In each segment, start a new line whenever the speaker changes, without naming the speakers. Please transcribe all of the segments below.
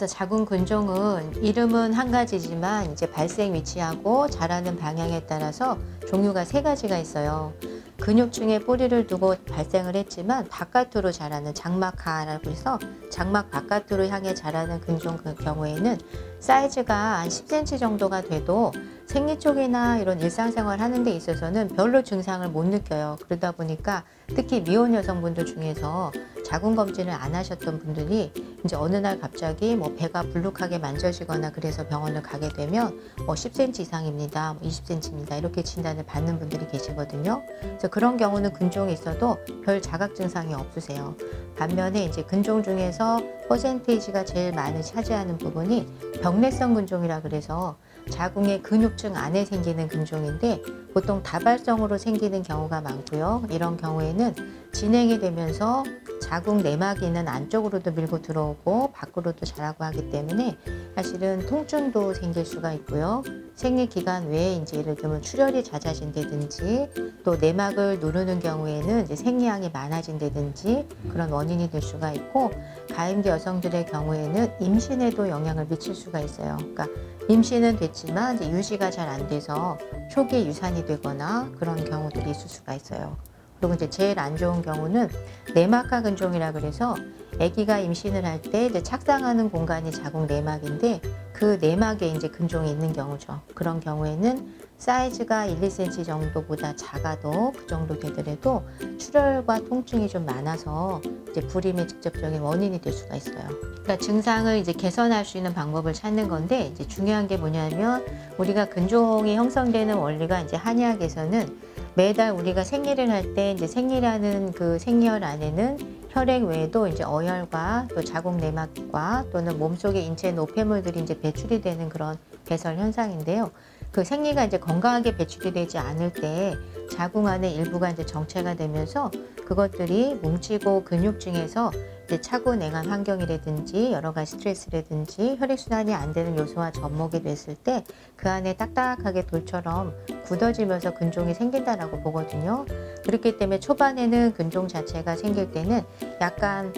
그래서 자궁 근종은 이름은 한 가지지만 이제 발생 위치하고 자라는 방향에 따라서 종류가 세 가지가 있어요. 근육층에 뿌리를 두고 발생을 했지만 바깥으로 자라는 장막하라고 해서 장막 바깥으로 향해 자라는 근종 경우에는 사이즈가 한 10cm 정도가 돼도 생리 쪽이나 이런 일상생활 하는 데 있어서는 별로 증상을 못 느껴요. 그러다 보니까 특히 미혼 여성분들 중에서 자궁 검진을 안 하셨던 분들이 이제 어느 날 갑자기 뭐 배가 불룩하게 만져지거나 그래서 병원을 가게 되면 10cm 이상입니다, 20cm입니다 이렇게 진단을 받는 분들이 계시거든요. 그래서 그런 경우는 근종이 있어도 별 자각 증상이 없으세요. 반면에 이제 근종 중에서 퍼센테이지가 제일 많이 차지하는 부분이 병례성 근종이라 그래서 자궁의 근육층 안에 생기는 근종인데 보통 다발성으로 생기는 경우가 많고요. 이런 경우에는 진행이 되면서 자궁 내막이 있는 안쪽으로도 밀고 들어오고 밖으로도 자라고 하기 때문에 사실은 통증도 생길 수가 있고요. 생리 기간 외에 이제 예를 들면 출혈이 잦아진다든지 또 내막을 누르는 경우에는 이제 생리량이 많아진다든지 그런 원인이 될 수가 있고, 가임기 여성들의 경우에는 임신에도 영향을 미칠 수가 있어요. 그러니까 임신은 됐지만 이제 유지가 잘 안 돼서 초기에 유산이 되거나 그런 경우들이 있을 수가 있어요. 그리고 이제 제일 안 좋은 경우는 내막하 근종이라 그래서 아기가 임신을 할 때 이제 착상하는 공간이 자궁 내막인데 그 내막에 이제 근종이 있는 경우죠. 그런 경우에는 사이즈가 1, 2cm 정도보다 작아도 그 정도 되더라도 출혈과 통증이 좀 많아서 이제 불임의 직접적인 원인이 될 수가 있어요. 그러니까 증상을 이제 개선할 수 있는 방법을 찾는 건데 이제 중요한 게 뭐냐면 우리가 근종이 형성되는 원리가 이제 한의학에서는 매달 우리가 생리를 할 때 이제 생리라는 그 생리혈 안에는 혈액 외에도 이제 어혈과 또 자궁 내막과 또는 몸속의 인체 노폐물들이 이제 배출이 되는 그런 배설 현상인데요. 그 생리가 이제 건강하게 배출이 되지 않을 때 자궁 안에 일부가 이제 정체가 되면서 그것들이 뭉치고 근육층에서 이제 차고냉한 환경이라든지 여러 가지 스트레스라든지 혈액순환이 안 되는 요소와 접목이 됐을 때 그 안에 딱딱하게 돌처럼 굳어지면서 근종이 생긴다라고 보거든요. 그렇기 때문에 초반에는 근종 자체가 생길 때는 약간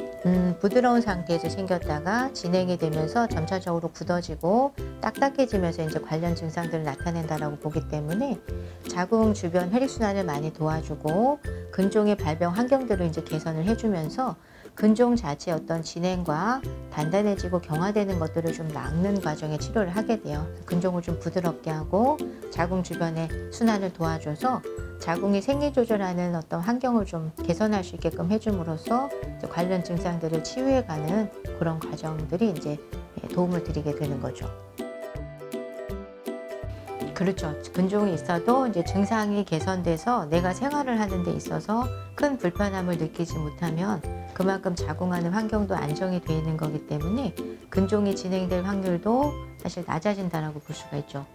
부드러운 상태에서 생겼다가 진행이 되면서 점차적으로 굳어지고 딱딱해지면서 이제 관련 증상들을 나타낸다라고 보기 때문에 자궁 주변 혈액순환을 많이 도와주고 근종의 발병 환경들을 이제 개선을 해주면서 근종 자체의 어떤 진행과 단단해지고 경화되는 것들을 좀 막는 과정의 치료를 하게 돼요. 근종을 좀 부드럽게 하고 자궁 주변의 순환을 도와줘서 자궁이 생리 조절하는 어떤 환경을 좀 개선할 수 있게끔 해줌으로써 관련 증상들을 치유해가는 그런 과정들이 이제 도움을 드리게 되는 거죠. 그렇죠. 근종이 있어도 이제 증상이 개선돼서 내가 생활을 하는 데 있어서 큰 불편함을 느끼지 못하면 그만큼 자궁하는 환경도 안정이 되어 있는 거기 때문에 근종이 진행될 확률도 사실 낮아진다고 볼 수가 있죠.